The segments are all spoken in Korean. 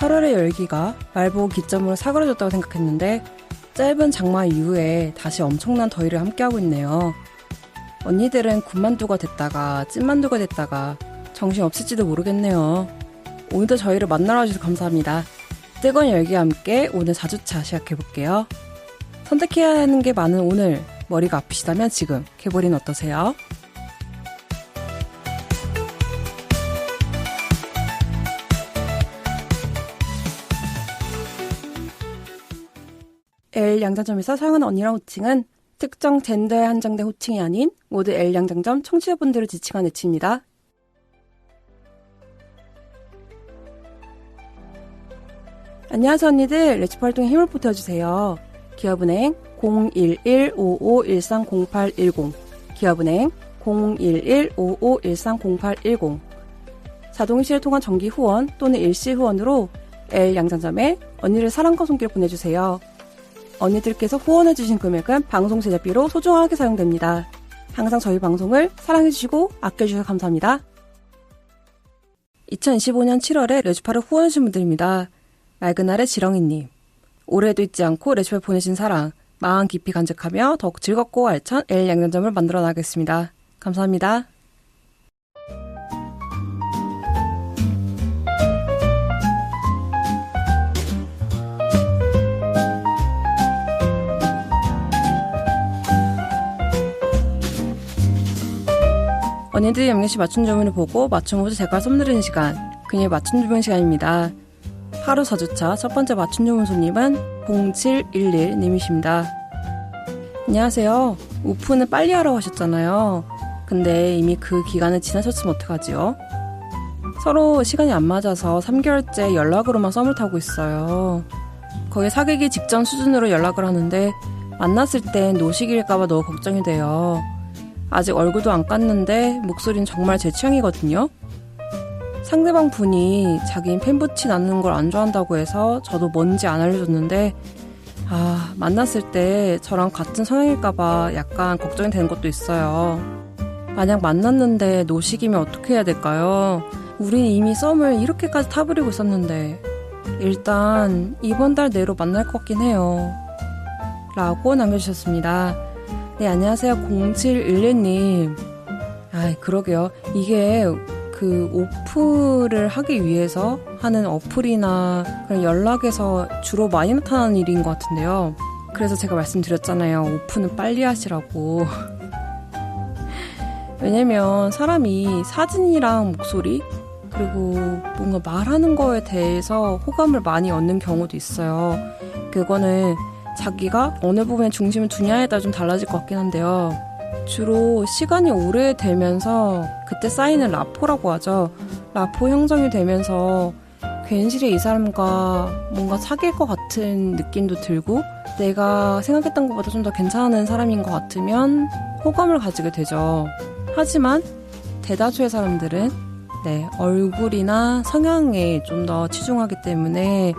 8월의 열기가 말보고 기점으로 사그러졌다고 생각했는데 짧은 장마 이후에 다시 엄청난 더위를 함께하고 있네요. 언니들은 군만두가 됐다가 찐만두가 됐다가 정신없을지도 모르겠네요. 오늘도 저희를 만나러 와주셔서 감사합니다. 뜨거운 열기와 함께 오늘 4주차 시작해볼게요. 선택해야 하는 게 많은 오늘, 머리가 아프시다면 지금, 개보리는 어떠세요? L 양장점에서 사용하는 언니랑 호칭은 특정 젠더에 한정된 호칭이 아닌 모두 L 양장점 청취자분들을 지칭한 애칭입니다. 안녕하세요 언니들, 레시피 활동에 힘을 보태주세요. 기업은행 011-5513-0810 기업은행 011-5513-0810 자동이체를 통한 정기 후원 또는 일시 후원으로 L 양장점에 언니를 사랑과 손길 보내주세요. 언니들께서 후원해주신 금액은 방송 제작비로 소중하게 사용됩니다. 항상 저희 방송을 사랑해주시고 아껴주셔서 감사합니다. 2025년 7월에 레주파를 후원해주신 분들입니다. 맑은 날의 지렁이님, 올해도 잊지 않고 레주파를 보내신 사랑, 마음 깊이 간직하며 더욱 즐겁고 알찬 L 양장점을 만들어 나가겠습니다. 감사합니다. 언니들이 영리씨 맞춤 주문을 보고 맞춤 후에 제가 선물드리는 시간, 그녀의 맞춤 주문 시간입니다. 하루 4주차 첫 번째 맞춤 주문 손님은 0711님이십니다. 안녕하세요. 오픈을 빨리 하라고 하셨잖아요. 근데 이미 그 기간을 지나셨으면 어떡하지요? 서로 시간이 안 맞아서 3개월째 연락으로만 썸을 타고 있어요. 거의 사귀기 직전 수준으로 연락을 하는데 만났을 땐 노식일까봐 너무 걱정이 돼요. 아직 얼굴도 안 깠는데 목소리는 정말 제 취향이거든요. 상대방 분이 자기는 팬부치 낳는 걸 안 좋아한다고 해서 저도 뭔지 안 알려줬는데 만났을 때 저랑 같은 성향일까봐 약간 걱정이 되는 것도 있어요. 만약 만났는데 노식이면 어떻게 해야 될까요? 우린 이미 썸을 이렇게까지 타버리고 있었는데 일단 이번 달 내로 만날 것 같긴 해요. 라고 남겨주셨습니다. 네, 안녕하세요. 0711님. 그러게요. 이게 그 오프를 하기 위해서 하는 어플이나 그런 연락에서 주로 많이 나타나는 일인 것 같은데요. 그래서 제가 말씀드렸잖아요. 오프는 빨리 하시라고. 왜냐면 사람이 사진이랑 목소리 그리고 뭔가 말하는 거에 대해서 호감을 많이 얻는 경우도 있어요. 그거는 자기가 어느 부분에 중심을 두냐에 따라 좀 달라질 것 같긴 한데요. 주로 시간이 오래되면서 그때 쌓이는 라포라고 하죠. 라포 형성이 되면서 괜시리 이 사람과 뭔가 사귈 것 같은 느낌도 들고 내가 생각했던 것보다 좀 더 괜찮은 사람인 것 같으면 호감을 가지게 되죠. 하지만 대다수의 사람들은 얼굴이나 성향에 좀 더 치중하기 때문에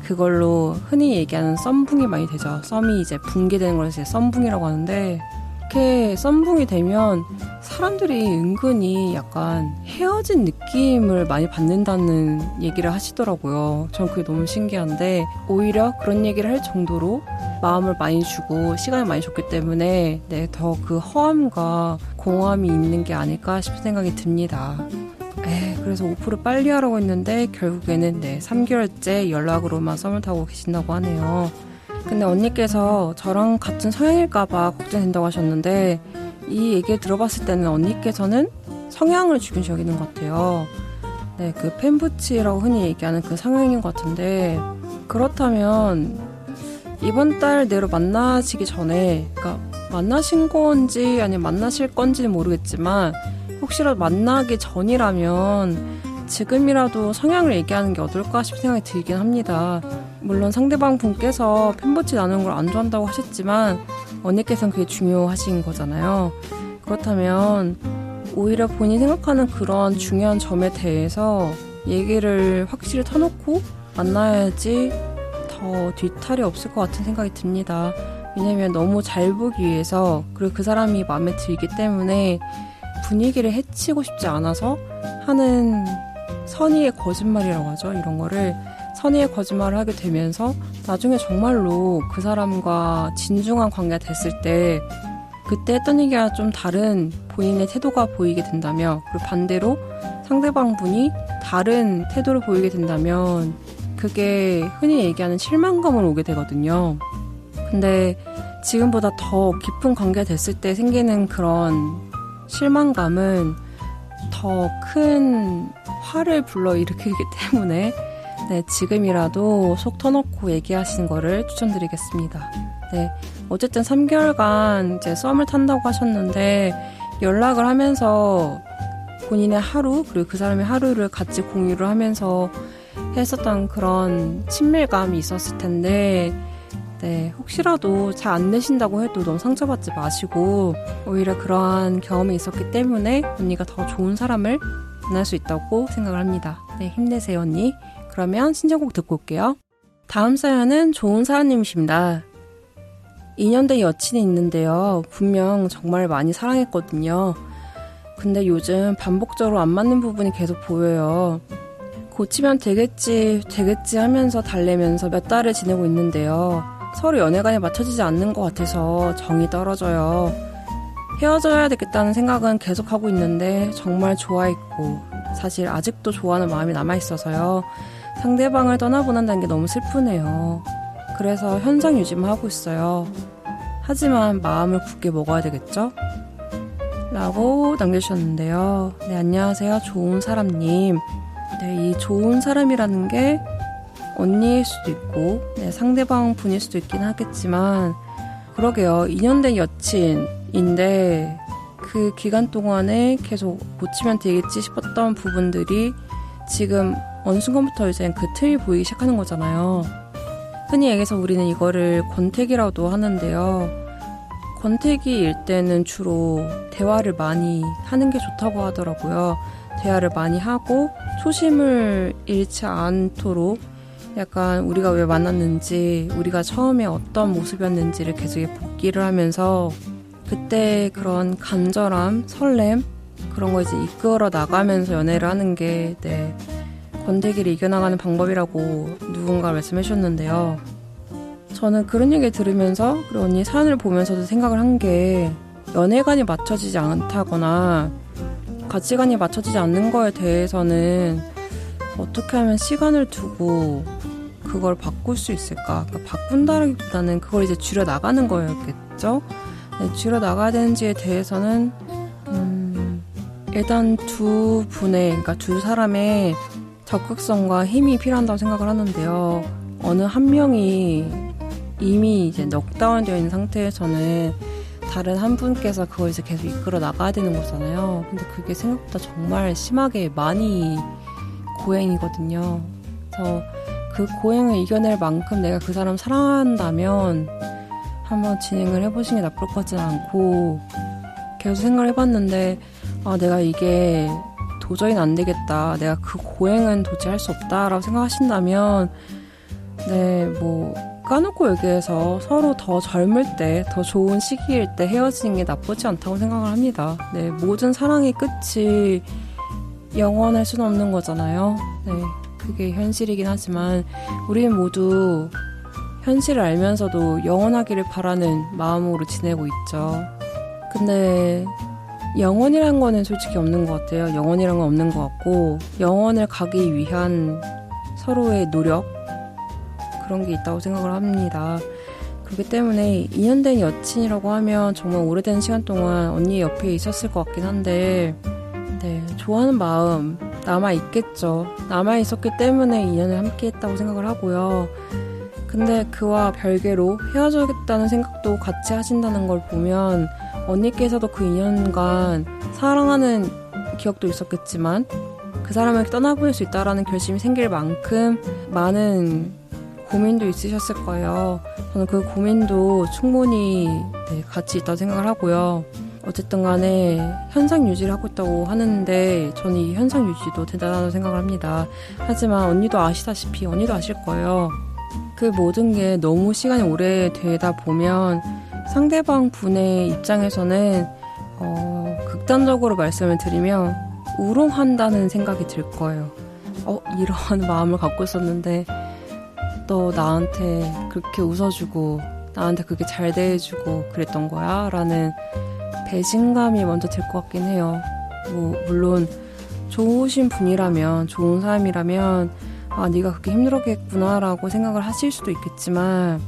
그걸로 흔히 얘기하는 썸붕이 많이 되죠. 썸이 이제 붕괴되는 걸 이제 썸붕이라고 하는데 이렇게 썸붕이 되면 사람들이 은근히 약간 헤어진 느낌을 많이 받는다는 얘기를 하시더라고요. 전 그게 너무 신기한데 오히려 그런 얘기를 할 정도로 마음을 많이 주고 시간을 많이 줬기 때문에 더 그 허함과 공허함이 있는 게 아닐까 싶은 생각이 듭니다. 그래서 오프를 빨리 하라고 했는데 결국에는 3개월째 연락으로만 썸을 타고 계신다고 하네요. 근데 언니께서 저랑 같은 성향일까봐 걱정된다고 하셨는데 이 얘기를 들어봤을 때는 언니께서는 성향을 중요시 여기는 것 같아요. 그 팬부치라고 흔히 얘기하는 그 성향인 것 같은데 그렇다면 이번 달 내로 만나시기 전에 그러니까 만나신 건지 아니면 만나실 건지는 모르겠지만 혹시라도 만나기 전이라면 지금이라도 성향을 얘기하는 게 어떨까 싶은 생각이 들긴 합니다. 물론 상대방 분께서 팬부치 나누는 걸 안 좋아한다고 하셨지만 언니께서는 그게 중요하신 거잖아요. 그렇다면 오히려 본인이 생각하는 그런 중요한 점에 대해서 얘기를 확실히 터놓고 만나야지 더 뒤탈이 없을 것 같은 생각이 듭니다. 왜냐면 너무 잘 보기 위해서 그리고 그 사람이 마음에 들기 때문에 분위기를 해치고 싶지 않아서 하는 선의의 거짓말이라고 하죠. 이런 거를 선의의 거짓말을 하게 되면서 나중에 정말로 그 사람과 진중한 관계가 됐을 때 그때 했던 얘기가 좀 다른 본인의 태도가 보이게 된다면, 그리고 반대로 상대방 분이 다른 태도를 보이게 된다면 그게 흔히 얘기하는 실망감을 오게 되거든요. 근데 지금보다 더 깊은 관계가 됐을 때 생기는 그런 실망감은 더 큰 화를 불러일으키기 때문에 네, 지금이라도 속 터놓고 얘기하시는 거를 추천드리겠습니다. 네, 어쨌든 3개월간 이제 썸을 탄다고 하셨는데 연락을 하면서 본인의 하루 그리고 그 사람의 하루를 같이 공유를 하면서 했었던 그런 친밀감이 있었을 텐데 네, 혹시라도 잘 안 되신다고 해도 너무 상처받지 마시고 오히려 그러한 경험이 있었기 때문에 언니가 더 좋은 사람을 만날 수 있다고 생각을 합니다. 네, 힘내세요 언니. 그러면 신청곡 듣고 올게요. 다음 사연은 좋은 사연님이십니다. 2년 된 여친이 있는데요. 분명 정말 많이 사랑했거든요. 근데 요즘 반복적으로 안 맞는 부분이 계속 보여요. 고치면 되겠지 하면서 달래면서 몇 달을 지내고 있는데요. 서로 연애관에 맞춰지지 않는 것 같아서 정이 떨어져요. 헤어져야 되겠다는 생각은 계속하고 있는데 정말 좋아했고 사실 아직도 좋아하는 마음이 남아있어서요. 상대방을 떠나보낸다는 게 너무 슬프네요. 그래서 현상 유지만 하고 있어요. 하지만 마음을 굳게 먹어야 되겠죠? 라고 남겨주셨는데요. 네, 안녕하세요. 좋은 사람님. 네, 이 좋은 사람이라는 게 언니일 수도 있고 네, 상대방 분일 수도 있긴 하겠지만 그러게요. 2년 된 여친인데 그 기간 동안에 계속 고치면 되겠지 싶었던 부분들이 지금 어느 순간부터 이제 그 틈이 보이기 시작하는 거잖아요. 흔히 얘기해서 우리는 이거를 권태기라고도 하는데요. 권태기일 때는 주로 대화를 많이 하는 게 좋다고 하더라고요. 대화를 많이 하고 초심을 잃지 않도록 약간 우리가 왜 만났는지, 우리가 처음에 어떤 모습이었는지를 계속 복기를 하면서 그때 그런 간절함, 설렘 그런 거 이제 이끌어 나가면서 연애를 하는 게 네, 권태기를 이겨나가는 방법이라고 누군가 말씀해 주셨는데요. 저는 그런 얘기 들으면서 그리고 언니 사연을 보면서도 생각을 한 게 연애관이 맞춰지지 않다거나 가치관이 맞춰지지 않는 거에 대해서는 어떻게 하면 시간을 두고 그걸 바꿀 수 있을까? 그러니까 바꾼다기보다는 그걸 이제 줄여나가는 거였겠죠? 네, 줄여나가야 되는지에 대해서는 일단 두 분의, 그러니까 두 사람의 적극성과 힘이 필요하다고 생각을 하는데요. 어느 한 명이 이미 이제 넉다운 되어 있는 상태에서는 다른 한 분께서 그걸 이제 계속 이끌어 나가야 되는 거잖아요. 근데 그게 생각보다 정말 심하게 많이 고행이거든요. 그래서 그 고행을 이겨낼 만큼 내가 그 사람 사랑한다면 한번 진행을 해보시는 게 나쁠 것 같지는 않고 계속 생각을 해봤는데 내가 이게 도저히는 안 되겠다. 내가 그 고행은 도저히 할 수 없다라고 생각하신다면 네, 뭐 까놓고 얘기해서 서로 더 젊을 때, 더 좋은 시기일 때 헤어지는 게 나쁘지 않다고 생각을 합니다. 네, 모든 사랑의 끝이 영원할 수는 없는 거잖아요. 네, 그게 현실이긴 하지만 우리는 모두 현실을 알면서도 영원하기를 바라는 마음으로 지내고 있죠. 근데 영원이란 거는 솔직히 없는 것 같아요. 영원이란 건 없는 것 같고 영원을 가기 위한 서로의 노력 그런 게 있다고 생각을 합니다. 그렇기 때문에 2년 된 여친이라고 하면 정말 오래된 시간 동안 언니 옆에 있었을 것 같긴 한데 네, 좋아하는 마음 남아있겠죠. 남아있었기 때문에 2년을 함께 했다고 생각을 하고요. 근데 그와 별개로 헤어져야겠다는 생각도 같이 하신다는 걸 보면 언니께서도 그 2년간 사랑하는 기억도 있었겠지만 그 사람을 떠나보낼 수 있다라는 결심이 생길 만큼 많은 고민도 있으셨을 거예요. 저는 그 고민도 충분히 네, 가치 있다고 생각을 하고요. 어쨌든 간에 현상 유지를 하고 있다고 하는데 저는 이 현상 유지도 대단하다고 생각을 합니다. 하지만 언니도 아시다시피 언니도 아실 거예요. 그 모든 게 너무 시간이 오래되다 보면 상대방 분의 입장에서는 극단적으로 말씀을 드리면 우롱한다는 생각이 들 거예요. 이런 마음을 갖고 있었는데 너 나한테 그렇게 웃어주고 나한테 그렇게 잘 대해주고 그랬던 거야? 라는 배신감이 먼저 들 것 같긴 해요. 물론 좋으신 분이라면, 좋은 사람이라면 네가 그렇게 힘들었겠구나 라고 생각을 하실 수도 있겠지만,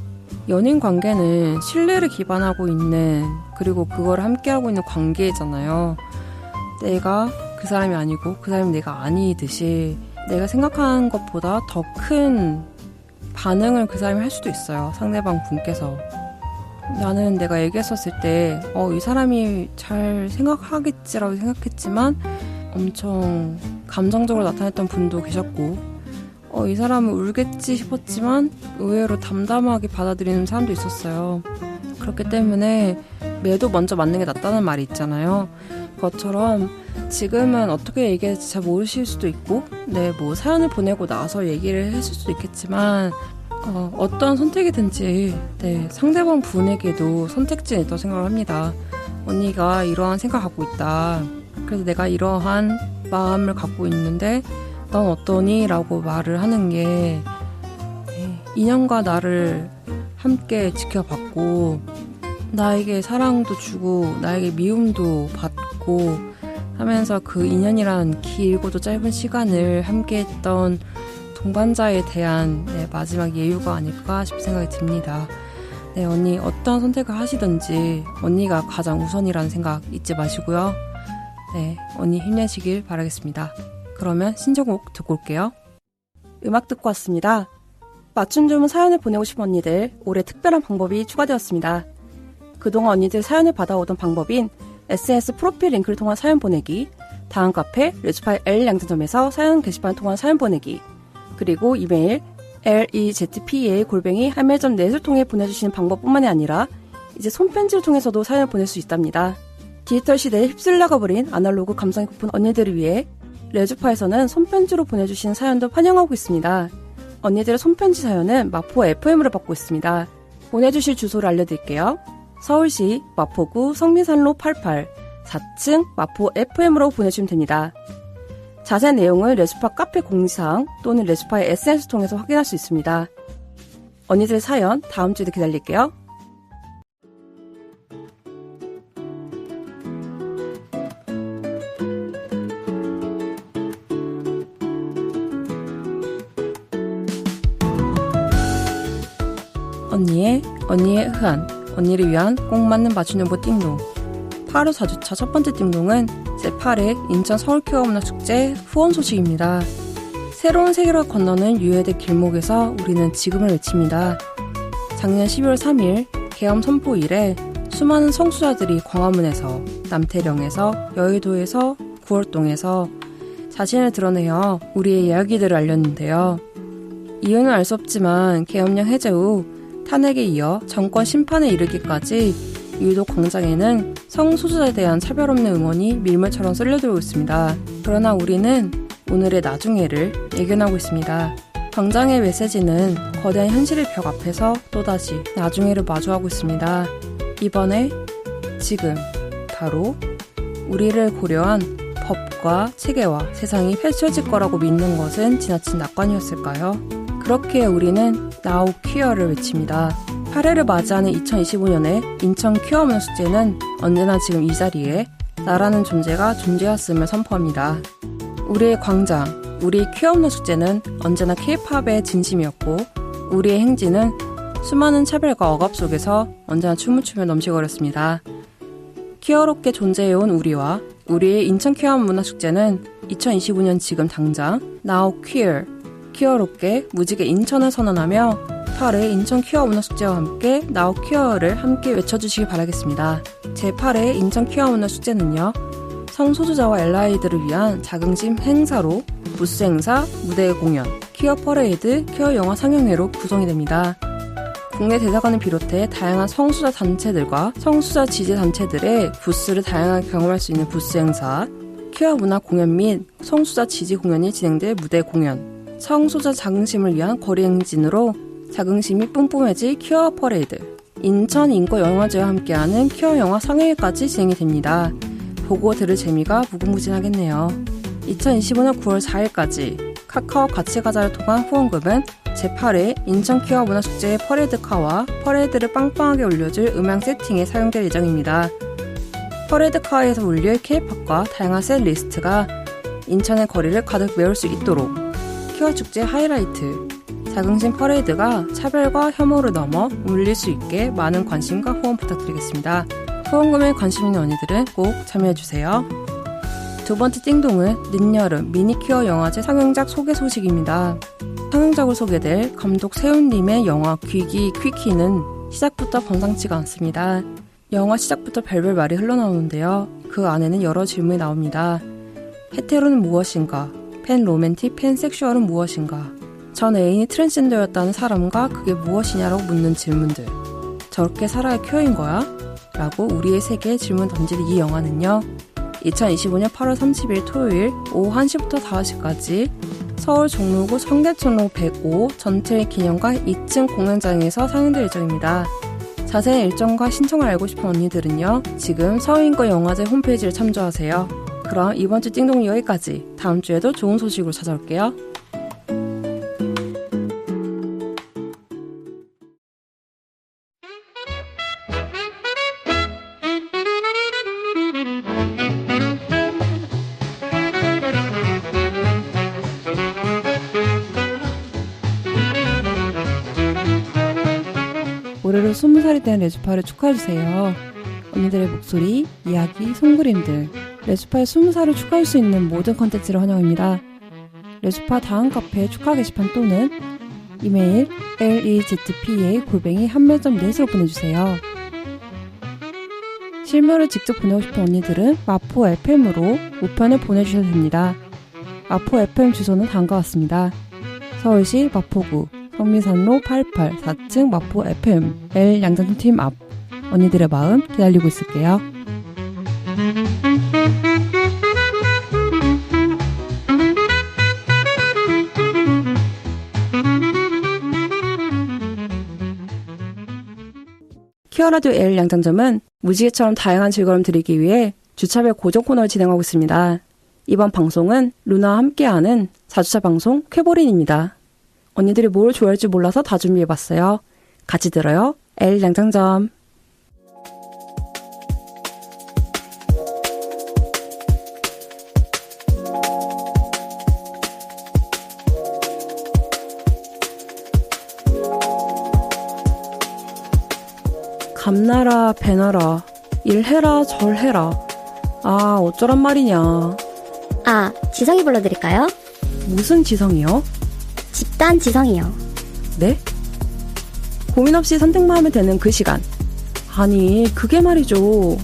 연인 관계는 신뢰를 기반하고 있는, 그리고 그걸 함께하고 있는 관계잖아요. 내가 그 사람이 아니고 그 사람이 내가 아니듯이 내가 생각하는 것보다 더 큰 반응을 그 사람이 할 수도 있어요. 상대방 분께서. 나는 내가 얘기했었을 때 이 사람이 잘 생각하겠지라고 생각했지만 엄청 감정적으로 나타냈던 분도 계셨고, 이 사람은 울겠지 싶었지만 의외로 담담하게 받아들이는 사람도 있었어요. 그렇기 때문에 매도 먼저 맞는 게 낫다는 말이 있잖아요. 그것처럼 지금은 어떻게 얘기할지 잘 모르실 수도 있고, 사연을 보내고 나서 얘기를 했을 수도 있겠지만, 어떤 선택이든지 상대방 분에게도 선택지는 있다고 생각을 합니다. 언니가 이러한 생각을 갖고 있다. 그래서 내가 이러한 마음을 갖고 있는데 넌 어떠니? 라고 말을 하는 게 2년과 나를 함께 지켜봤고 나에게 사랑도 주고 나에게 미움도 받고 하면서 그 2년이란 길고도 짧은 시간을 함께 했던 동반자에 대한 마지막 예우가 아닐까 싶은 생각이 듭니다. 언니 어떤 선택을 하시든지 언니가 가장 우선이라는 생각 잊지 마시고요. 언니 힘내시길 바라겠습니다. 그러면 신청곡 듣고 올게요. 음악 듣고 왔습니다. 맞춤 주문 사연을 보내고 싶은 언니들, 올해 특별한 방법이 추가되었습니다. 그동안 언니들 사연을 받아오던 방법인 SNS 프로필 링크를 통한 사연 보내기, 다음 카페 레즈파이 L 양재점에서 사연 게시판 통한 사연 보내기, 그리고 이메일 rezpa@harmail.net을 통해 보내주시는 방법뿐만이 아니라 이제 손편지를 통해서도 사연을 보낼 수 있답니다. 디지털 시대에 휩쓸려가 버린 아날로그 감성이 고픈 언니들을 위해 레즈파에서는 손편지로 보내주신 사연도 환영하고 있습니다. 언니들의 손편지 사연은 마포 FM으로 받고 있습니다. 보내주실 주소를 알려드릴게요. 서울시 마포구 성미산로 88 4층 마포 FM으로 보내주시면 됩니다. 자세한 내용을 레즈파 카페 공지사항 또는 레즈파의 SNS 통해서 확인할 수 있습니다. 언니들의 사연 다음 주에도 기다릴게요. 언니의 의한, 언니를 위한 꼭 맞는 맞춤연보 띵동. 8호 4주차 첫 번째 띵동은 제8회 인천 서울케어문화축제 후원 소식입니다. 새로운 세계를 건너는 유해대 길목에서 우리는 지금을 외칩니다. 작년 12월 3일 계엄 선포 이래 수많은 성수자들이 광화문에서, 남태령에서, 여의도에서, 구월동에서 자신을 드러내어 우리의 이야기들을 알렸는데요. 이유는 알 수 없지만 계엄령 해제 후 탄핵에 이어 정권 심판에 이르기까지 유독 광장에는 성소수자에 대한 차별 없는 응원이 밀물처럼 쏠려들고 있습니다. 그러나 우리는 오늘의 나중에를 예견하고 있습니다. 광장의 메시지는 거대한 현실의 벽 앞에서 또다시 나중에를 마주하고 있습니다. 이번에, 지금, 바로 우리를 고려한 법과 체계와 세상이 펼쳐질 거라고 믿는 것은 지나친 낙관이었을까요? 그렇기에 우리는 Now Queer를 외칩니다. 8회를 맞이하는 2025년의 인천 퀴어 문화축제는 언제나 지금 이 자리에 나라는 존재가 존재했음을 선포합니다. 우리의 광장, 우리의 퀴어 문화축제는 언제나 K-팝의 진심이었고 우리의 행진은 수많은 차별과 억압 속에서 언제나 춤을 추며 넘치거렸습니다. 퀴어롭게 존재해온 우리와 우리의 인천 퀴어 문화축제는 2025년 지금 당장 Now Queer, 퀴어롭게 무지개 인천을 선언하며 8회 인천 퀴어 문화축제와 함께 Now Queer를 함께 외쳐주시기 바라겠습니다. 제8회 인천 퀴어 문화축제는요, 성소수자와 엘라이들을 위한 자긍심 행사로 부스 행사, 무대 공연, 퀴어 퍼레이드, 퀴어 영화 상영회로 구성이 됩니다. 국내 대사관을 비롯해 다양한 성수자 단체들과 성수자 지지 단체들의 부스를 다양하게 경험할 수 있는 부스 행사, 퀴어 문화 공연 및 성수자 지지 공연이 진행될 무대 공연, 성소자 자긍심을 위한 거리 행진으로 자긍심이 뿜뿜해질 퀴어 퍼레이드, 인천 인권영화제와 함께하는 퀴어 영화 상영회까지 진행이 됩니다. 보고 들을 재미가 무궁무진하겠네요. 2025년 9월 4일까지 카카오 같이 가자를 통한 후원금은 제8회 인천 키와 문화축제의 퍼레이드카와 퍼레이드를 빵빵하게 올려줄 음향 세팅에 사용될 예정입니다. 퍼레이드카에서 울릴 K-팝과 다양한 셋 리스트가 인천의 거리를 가득 메울 수 있도록 키와 축제 하이라이트 자긍심 퍼레이드가 차별과 혐오를 넘어 울릴 수 있게 많은 관심과 후원 부탁드리겠습니다. 후원금에 관심 있는 언니들은 꼭 참여해주세요. 두 번째 띵동은 늦여름 미니큐어 영화제 상영작 소개 소식입니다. 상영작으로 소개될 감독 세훈님의 영화 귀기 퀴키는 시작부터 범상치가 않습니다. 영화 시작부터 별별 말이 흘러나오는데요. 그 안에는 여러 질문이 나옵니다. 헤테로는 무엇인가? 팬 로맨틱, 팬 섹슈얼은 무엇인가? 전 애인이 트랜스젠더였다는 사람과 그게 무엇이냐라고 묻는 질문들. 저렇게 살아야 큐어인 거야? 라고 우리의 세계에 질문 던지는 이 영화는요. 2025년 8월 30일 토요일 오후 1시부터 5시까지 서울 종로구 청계천로 105 전체 기념관 2층 공연장에서 상영될 예정입니다. 자세한 일정과 신청을 알고 싶은 언니들은요. 지금 서울인권 영화제 홈페이지를 참조하세요. 그럼 이번 주 띵동이 여기까지. 다음 주에도 좋은 소식으로 찾아올게요. 올해로 20살이 된 레주파를 축하해주세요. 언니들의 목소리, 이야기, 손그림들 레주파의 20살을 축하할 수 있는 모든 컨텐츠를 환영합니다. 레주파 다음 카페 축하 게시판 또는 이메일 lezpa@한매점넷으로 보내주세요. 실물을 직접 보내고 싶은 언니들은 마포 FM으로 우편을 보내주셔도 됩니다. 마포 FM 주소는 다음과 같습니다. 서울시 마포구 성미산로 88 4층 마포 FM L 양장팀 앞. 언니들의 마음 기다리고 있을게요. 키워라디오 L 양장점은 무지개처럼 다양한 즐거움을 드리기 위해 주차별 고정 코너를 진행하고 있습니다. 이번 방송은 루나와 함께하는 4주차 방송 쾌보린입니다. 언니들이 뭘 좋아할지 몰라서 다 준비해봤어요. 같이 들어요. L 양장점. 감나라 배나라 일해라 절해라. 아 어쩌란 말이냐. 아, 지성이 불러드릴까요? 무슨 지성이요? 집단 지성이요. 네? 고민 없이 선택만 하면 되는 그 시간. 아니 그게 말이죠.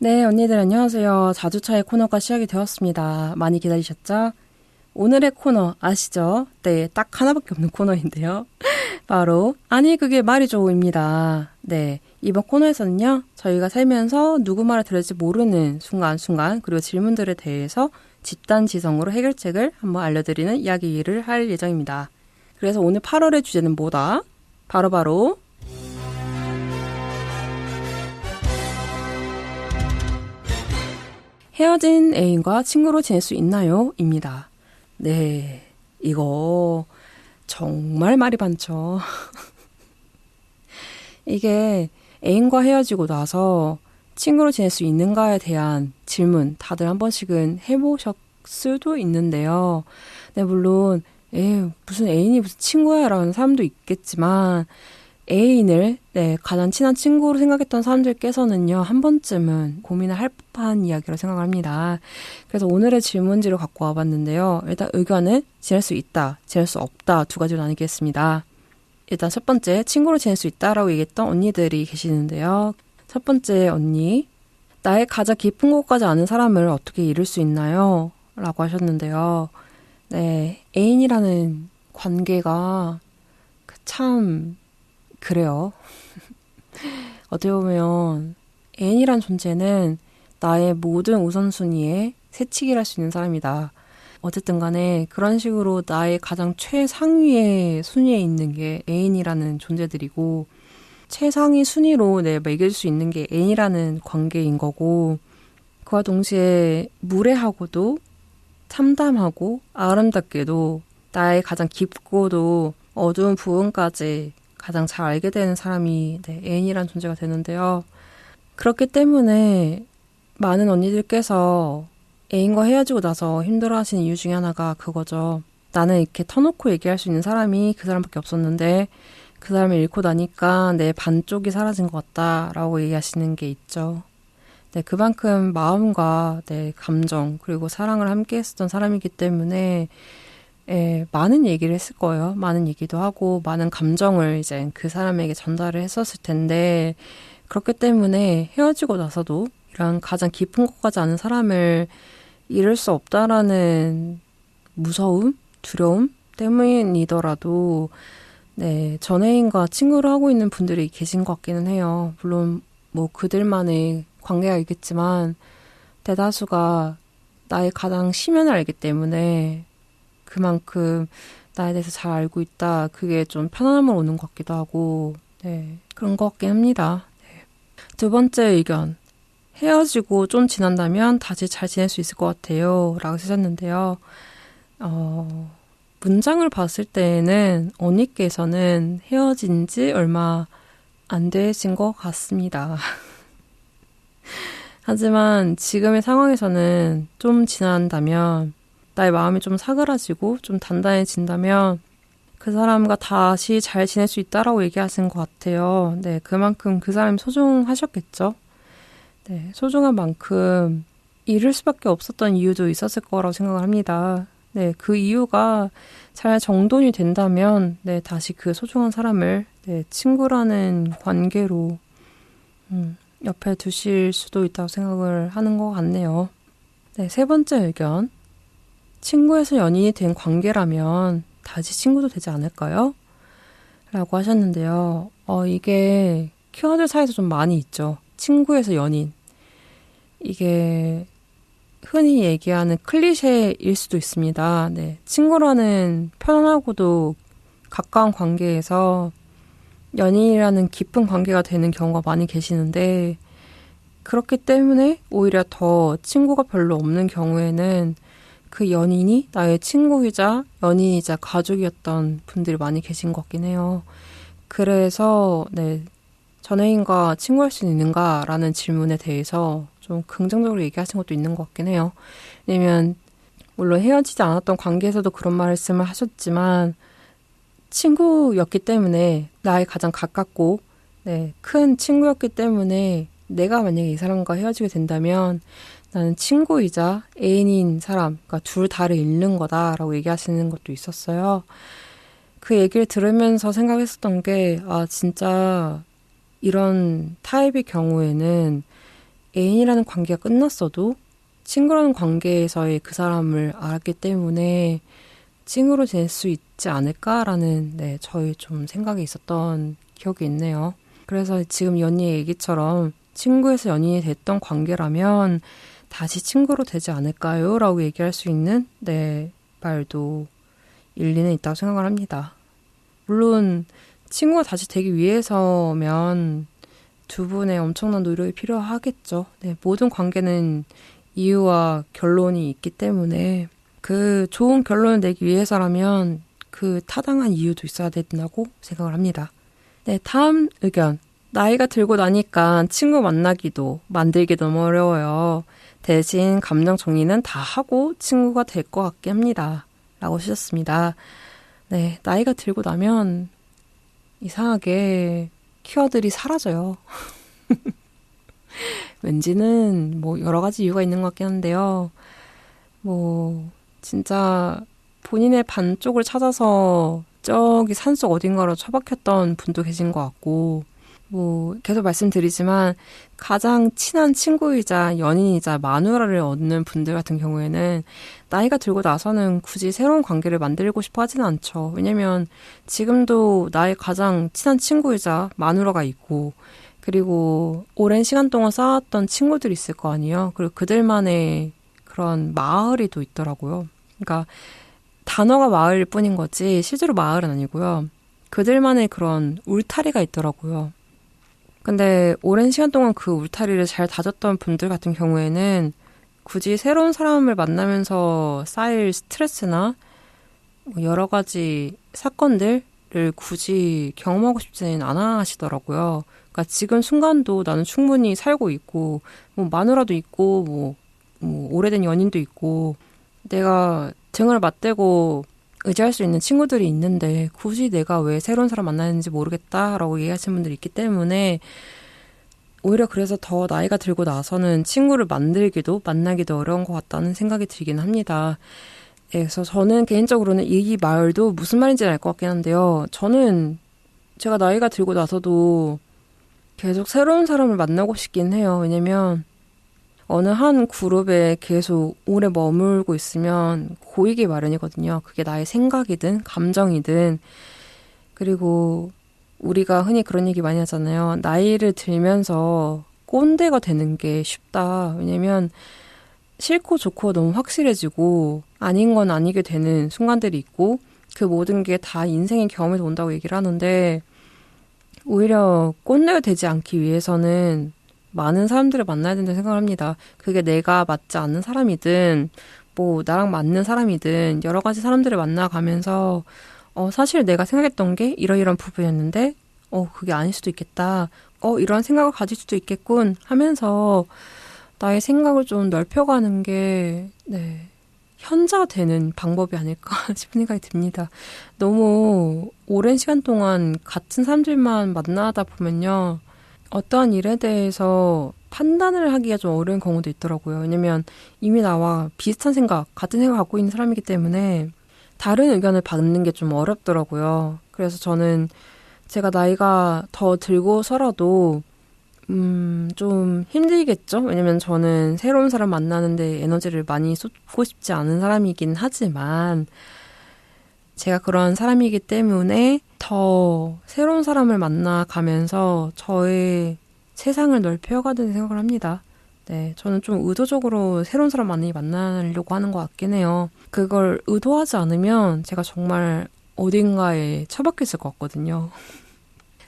네, 언니들 안녕하세요. 4주차의 코너가 시작이 되었습니다. 많이 기다리셨죠? 오늘의 코너 아시죠? 네, 딱 하나밖에 없는 코너인데요. 바로 아니 그게 말이죠입니다. 네, 이번 코너에서는요. 저희가 살면서 누구 말을 들을지 모르는 순간순간 그리고 질문들에 대해서 집단지성으로 해결책을 한번 알려드리는 이야기를 할 예정입니다. 그래서 오늘 8월의 주제는 뭐다? 바로 헤어진 애인과 친구로 지낼 수 있나요? 입니다. 네, 이거 정말 말이 많죠. 이게 애인과 헤어지고 나서 친구로 지낼 수 있는가에 대한 질문 다들 한 번씩은 해보셨을 수도 있는데요. 네, 물론 무슨 애인이 무슨 친구야 라는 사람도 있겠지만 애인을 가장 친한 친구로 생각했던 사람들께서는요. 한 번쯤은 고민을 할 법한 이야기라고 생각을 합니다. 그래서 오늘의 질문지를 갖고 와봤는데요. 일단 의견은 지낼 수 있다, 지낼 수 없다 두 가지로 나뉘겠습니다. 일단 첫 번째, 친구로 지낼 수 있다라고 얘기했던 언니들이 계시는데요. 첫 번째 언니, 나의 가장 깊은 곳까지 아는 사람을 어떻게 잃을 수 있나요? 라고 하셨는데요. 네, 애인이라는 관계가 참 그래요. 어떻게 보면 애인이란 존재는 나의 모든 우선순위에 새치기를 할 수 있는 사람이다. 어쨌든 간에 그런 식으로 나의 가장 최상위의 순위에 있는 게 애인이라는 존재들이고 최상위 순위로 매길 수 있는 게 애인이라는 관계인 거고, 그와 동시에 무례하고도 참담하고 아름답게도 나의 가장 깊고도 어두운 부분까지 가장 잘 알게 되는 사람이 애인이란 존재가 되는데요. 그렇기 때문에 많은 언니들께서 애인과 헤어지고 나서 힘들어하시는 이유 중에 하나가 그거죠. 나는 이렇게 터놓고 얘기할 수 있는 사람이 그 사람밖에 없었는데 그 사람을 잃고 나니까 내 반쪽이 사라진 것 같다라고 얘기하시는 게 있죠. 그만큼 마음과 내 감정 그리고 사랑을 함께 했었던 사람이기 때문에 많은 얘기를 했을 거예요. 많은 얘기도 하고 많은 감정을 이제 그 사람에게 전달을 했었을 텐데 그렇기 때문에 헤어지고 나서도 이런 가장 깊은 것까지 아는 사람을 잃을 수 없다라는 무서움, 두려움 때문이더라도 전애인과 친구를 하고 있는 분들이 계신 것 같기는 해요. 물론 뭐 그들만의 관계가 있겠지만 대다수가 나의 가장 심연을 알기 때문에 그만큼 나에 대해서 잘 알고 있다. 그게 좀 편안함을 오는 것 같기도 하고 그런 것 같긴 합니다. 두 번째 의견. 헤어지고 좀 지난다면 다시 잘 지낼 수 있을 것 같아요. 라고 쓰셨는데요. 문장을 봤을 때에는 언니께서는 헤어진 지 얼마 안 되신 것 같습니다. 하지만 지금의 상황에서는 좀 지난다면 나의 마음이 좀 사그라지고 좀 단단해진다면 그 사람과 다시 잘 지낼 수 있다라고 얘기하신 것 같아요. 그만큼 그 사람이 소중하셨겠죠. 소중한 만큼 잃을 수밖에 없었던 이유도 있었을 거라고 생각을 합니다. 그 이유가 잘 정돈이 된다면 다시 그 소중한 사람을 친구라는 관계로 옆에 두실 수도 있다고 생각을 하는 것 같네요. 세 번째 의견. 친구에서 연인이 된 관계라면 다시 친구도 되지 않을까요? 라고 하셨는데요. 이게 키워드 사이에서 좀 많이 있죠. 친구에서 연인. 이게 흔히 얘기하는 클리셰일 수도 있습니다. 친구라는 편안하고도 가까운 관계에서 연인이라는 깊은 관계가 되는 경우가 많이 계시는데 그렇기 때문에 오히려 더 친구가 별로 없는 경우에는 그 연인이 나의 친구이자 연인이자 가족이었던 분들이 많이 계신 것 같긴 해요. 그래서 전애인과 친구할 수 있는가라는 질문에 대해서 좀 긍정적으로 얘기하신 것도 있는 것 같긴 해요. 왜냐면 물론 헤어지지 않았던 관계에서도 그런 말씀을 하셨지만 친구였기 때문에 나의 가장 가깝고 큰 친구였기 때문에 내가 만약에 이 사람과 헤어지게 된다면 나는 친구이자 애인인 사람, 그러니까 둘 다를 잃는 거다라고 얘기하시는 것도 있었어요. 그 얘기를 들으면서 생각했었던 게 진짜 이런 타입의 경우에는 애인이라는 관계가 끝났어도 친구라는 관계에서의 그 사람을 알았기 때문에 친구로 지낼 수 있지 않을까라는 저의 좀 생각이 있었던 기억이 있네요. 그래서 지금 연희의 얘기처럼 친구에서 연인이 됐던 관계라면 다시 친구로 되지 않을까요? 라고 얘기할 수 있는 말도 일리는 있다고 생각을 합니다. 물론 친구가 다시 되기 위해서면 두 분의 엄청난 노력이 필요하겠죠. 모든 관계는 이유와 결론이 있기 때문에 그 좋은 결론을 내기 위해서라면 그 타당한 이유도 있어야 된다고 생각을 합니다. 다음 의견. 나이가 들고 나니까 친구 만들기 너무 어려워요. 대신 감정 정리는 다 하고 친구가 될 것 같게 합니다. 라고 하셨습니다. 나이가 들고 나면 이상하게 키워드들이 사라져요. 왠지는 여러 가지 이유가 있는 것 같긴 한데요. 진짜 본인의 반쪽을 찾아서 저기 산속 어딘가로 처박혔던 분도 계신 것 같고 계속 말씀드리지만 가장 친한 친구이자 연인이자 마누라를 얻는 분들 같은 경우에는 나이가 들고 나서는 굳이 새로운 관계를 만들고 싶어 하지는 않죠. 왜냐면 지금도 나의 가장 친한 친구이자 마누라가 있고 그리고 오랜 시간 동안 쌓았던 친구들이 있을 거 아니에요. 그리고 그들만의 그런 마을이 또 있더라고요. 그러니까 단어가 마을일 뿐인 거지 실제로 마을은 아니고요. 그들만의 그런 울타리가 있더라고요. 근데 오랜 시간 동안 그 울타리를 잘 다졌던 분들 같은 경우에는 굳이 새로운 사람을 만나면서 쌓일 스트레스나 뭐 여러 가지 사건들을 굳이 경험하고 싶지는 않아 하시더라고요. 그러니까 지금 순간도 나는 충분히 살고 있고, 뭐 마누라도 있고, 뭐 오래된 연인도 있고, 내가 등을 맞대고 의지할 수 있는 친구들이 있는데 굳이 내가 왜 새로운 사람 만나는지 모르겠다라고 얘기하시는 분들이 있기 때문에 오히려 그래서 더 나이가 들고 나서는 친구를 만나기도 어려운 것 같다는 생각이 들긴 합니다. 그래서 저는 개인적으로는 이 말도 무슨 말인지 알 것 같긴 한데요. 저는 제가 나이가 들고 나서도 계속 새로운 사람을 만나고 싶긴 해요. 왜냐면 어느 한 그룹에 계속 오래 머물고 있으면 고이기 마련이거든요. 그게 나의 생각이든 감정이든. 그리고 우리가 흔히 그런 얘기 많이 하잖아요. 나이를 들면서 꼰대가 되는 게 쉽다. 왜냐면 싫고 좋고 너무 확실해지고 아닌 건 아니게 되는 순간들이 있고 그 모든 게 다 인생의 경험에서 온다고 얘기를 하는데 오히려 꼰대가 되지 않기 위해서는 많은 사람들을 만나야 된다고 생각을 합니다. 그게 내가 맞지 않는 사람이든 뭐 나랑 맞는 사람이든 여러 가지 사람들을 만나가면서 사실 내가 생각했던 게 이러이러한 부분이었는데 그게 아닐 수도 있겠다. 이런 생각을 가질 수도 있겠군 하면서 나의 생각을 좀 넓혀가는 게 현자가 되는 방법이 아닐까 싶은 생각이 듭니다. 너무 오랜 시간 동안 같은 사람들만 만나다 보면요. 어떠한 일에 대해서 판단을 하기가 좀 어려운 경우도 있더라고요. 왜냐면 이미 나와 비슷한 생각, 같은 생각을 갖고 있는 사람이기 때문에 다른 의견을 받는 게 좀 어렵더라고요. 그래서 저는 제가 나이가 더 들고서라도 좀 힘들겠죠? 왜냐면 저는 새로운 사람 만나는데 에너지를 많이 쏟고 싶지 않은 사람이긴 하지만 제가 그런 사람이기 때문에 더 새로운 사람을 만나가면서 저의 세상을 넓혀가는 생각을 합니다. 네, 저는 좀 의도적으로 새로운 사람 많이 만나려고 하는 것 같긴 해요. 그걸 의도하지 않으면 제가 정말 어딘가에 처박혀 있을 것 같거든요.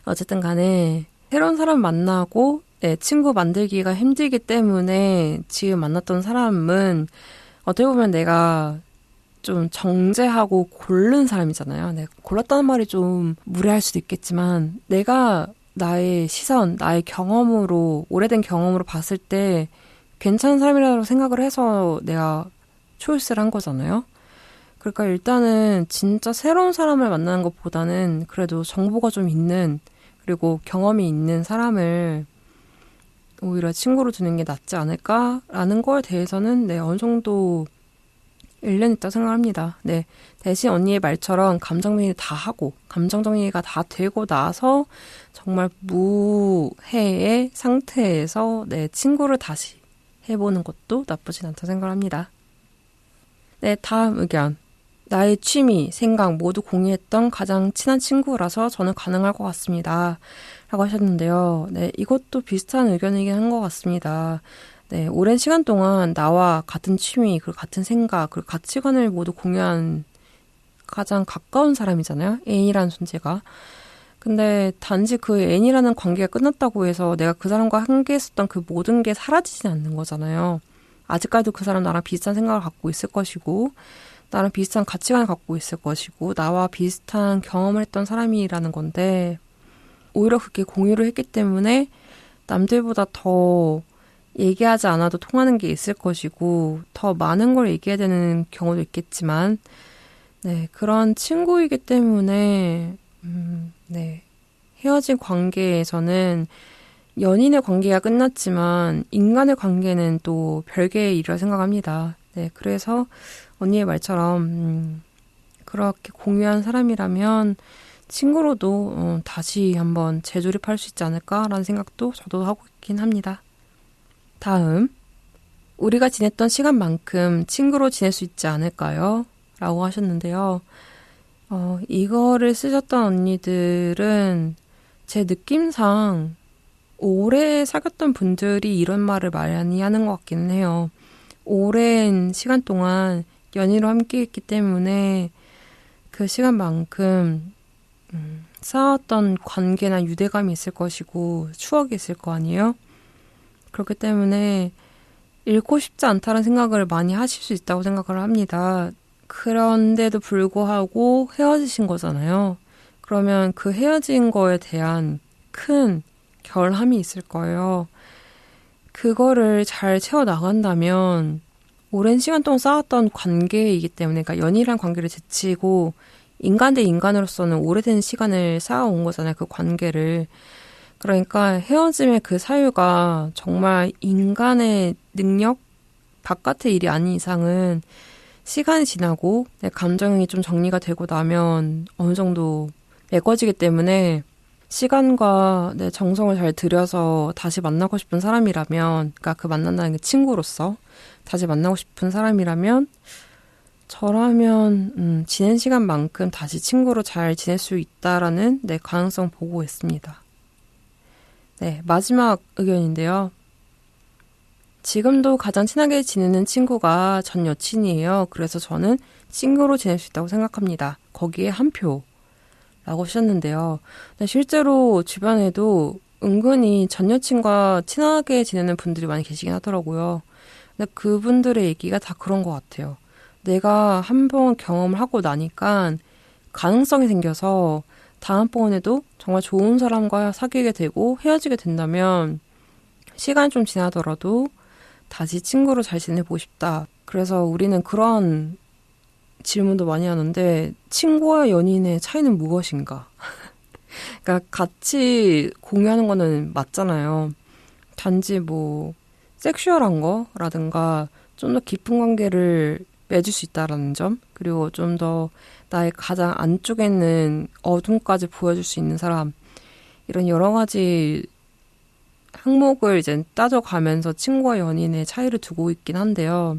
어쨌든 간에 새로운 사람 만나고 친구 만들기가 힘들기 때문에 지금 만났던 사람은 어떻게 보면 내가 좀 정제하고 고른 사람이잖아요. 내가 골랐다는 말이 좀 무례할 수도 있겠지만 내가 나의 시선, 나의 경험으로 오래된 경험으로 봤을 때 괜찮은 사람이라고 생각을 해서 내가 초이스를 한 거잖아요. 그러니까 일단은 진짜 새로운 사람을 만나는 것보다는 그래도 정보가 좀 있는 그리고 경험이 있는 사람을 오히려 친구로 두는 게 낫지 않을까라는 거에 대해서는 어느 정도 일리는 있다고 생각합니다. 대신 언니의 말처럼 감정 정리 다 하고 감정 정리가 다 되고 나서 정말 무해의 상태에서 친구를 다시 해보는 것도 나쁘진 않다고 생각합니다. 다음 의견. 나의 취미, 생각 모두 공유했던 가장 친한 친구라서 저는 가능할 것 같습니다. 라고 하셨는데요. 이것도 비슷한 의견이긴 한 것 같습니다. 오랜 시간 동안 나와 같은 취미, 그리고 같은 생각, 그리고 가치관을 모두 공유한 가장 가까운 사람이잖아요. 애인이라는 존재가. 근데 단지 그 애인이라는 관계가 끝났다고 해서 내가 그 사람과 함께했었던 그 모든 게 사라지진 않는 거잖아요. 아직까지도 그 사람 나랑 비슷한 생각을 갖고 있을 것이고 나랑 비슷한 가치관을 갖고 있을 것이고 나와 비슷한 경험을 했던 사람이라는 건데 오히려 그렇게 공유를 했기 때문에 남들보다 더 얘기하지 않아도 통하는 게 있을 것이고 더 많은 걸 얘기해야 되는 경우도 있겠지만 그런 친구이기 때문에 헤어진 관계에서는 연인의 관계가 끝났지만 인간의 관계는 또 별개의 일이라 생각합니다. 그래서 언니의 말처럼 그렇게 공유한 사람이라면 친구로도 다시 한번 재조립할 수 있지 않을까라는 생각도 저도 하고 있긴 합니다. 다음, 우리가 지냈던 시간만큼 친구로 지낼 수 있지 않을까요? 라고 하셨는데요. 이거를 쓰셨던 언니들은 제 느낌상 오래 사귀었던 분들이 이런 말을 많이 하는 것 같기는 해요. 오랜 시간 동안 연인으로 함께 했기 때문에 그 시간만큼 쌓았던 관계나 유대감이 있을 것이고 추억이 있을 거 아니에요? 그렇기 때문에 잃고 싶지 않다는 생각을 많이 하실 수 있다고 생각을 합니다. 그런데도 불구하고 헤어지신 거잖아요. 그러면 그 헤어진 거에 대한 큰 결함이 있을 거예요. 그거를 잘 채워나간다면 오랜 시간 동안 쌓았던 관계이기 때문에, 그러니까 연인이란 관계를 제치고 인간 대 인간으로서는 오래된 시간을 쌓아온 거잖아요. 그 관계를. 그러니까 헤어짐의 그 사유가 정말 인간의 능력 바깥의 일이 아닌 이상은 시간이 지나고 내 감정이 좀 정리가 되고 나면 어느 정도 메꿔지기 때문에 시간과 내 정성을 잘 들여서 다시 만나고 싶은 사람이라면, 그러니까 그 만난다는 게 친구로서 다시 만나고 싶은 사람이라면 저라면 지낸 시간만큼 다시 친구로 잘 지낼 수 있다라는 내 가능성 보고 있습니다. 네, 마지막 의견인데요. 지금도 가장 친하게 지내는 친구가 전 여친이에요. 그래서 저는 친구로 지낼 수 있다고 생각합니다. 거기에 한 표. 라고 하셨는데요. 근데 실제로 주변에도 은근히 전 여친과 친하게 지내는 분들이 많이 계시긴 하더라고요. 근데 그분들의 얘기가 다 그런 것 같아요. 내가 한번 경험을 하고 나니까 가능성이 생겨서 다음번에도 정말 좋은 사람과 사귀게 되고 헤어지게 된다면 시간이 좀 지나더라도 다시 친구로 잘 지내보고 싶다. 그래서 우리는 그런 질문도 많이 하는데 친구와 연인의 차이는 무엇인가? 그러니까 같이 공유하는 거는 맞잖아요. 단지 뭐 섹슈얼한 거라든가 좀 더 깊은 관계를 맺을 수 있다라는 점, 그리고 좀 더 나의 가장 안쪽에 있는 어둠까지 보여줄 수 있는 사람, 이런 여러 가지 항목을 이제 따져가면서 친구와 연인의 차이를 두고 있긴 한데요.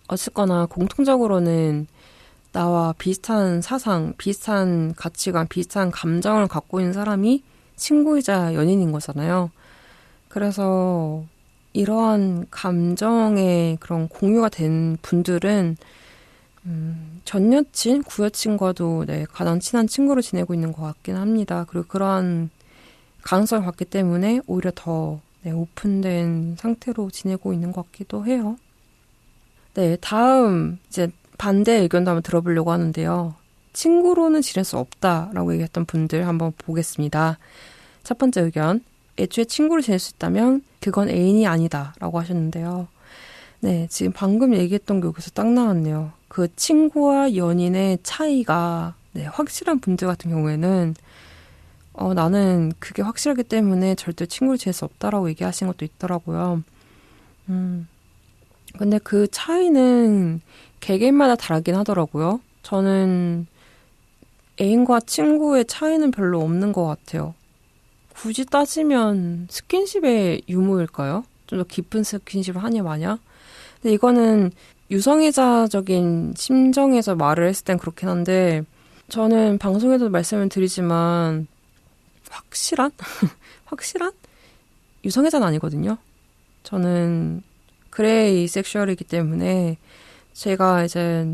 어쨌거나 공통적으로는 나와 비슷한 사상, 비슷한 가치관, 비슷한 감정을 갖고 있는 사람이 친구이자 연인인 거잖아요. 그래서 이러한 감정의 그런 공유가 된 분들은 전 여친, 구여친과도 네, 가장 친한 친구로 지내고 있는 것 같긴 합니다. 그리고 그러한 가능성을 갖기 때문에 오히려 더 네, 오픈된 상태로 지내고 있는 것 같기도 해요. 네, 다음 이제 반대 의견도 한번 들어보려고 하는데요. 친구로는 지낼 수 없다라고 얘기했던 분들 한번 보겠습니다. 첫 번째 의견, 애초에 친구로 지낼 수 있다면 그건 애인이 아니다라고 하셨는데요. 네, 지금 방금 얘기했던 게 여기서 딱 나왔네요. 그 친구와 연인의 차이가 네, 확실한 분들 같은 경우에는 나는 그게 확실하기 때문에 절대 친구로 지낼 수 없다라고 얘기하신 것도 있더라고요. 근데 그 차이는 개개인마다 다르긴 하더라고요. 저는 애인과 친구의 차이는 별로 없는 것 같아요. 굳이 따지면 스킨십의 유무일까요? 좀 더 깊은 스킨십을 하냐 마냐? 근데 이거는 유성애자적인 심정에서 말을 했을 땐 그렇긴 한데 저는 방송에도 말씀을 드리지만 확실한? 확실한? 유성애자는 아니거든요. 저는 그레이 섹슈얼이기 때문에 제가 이제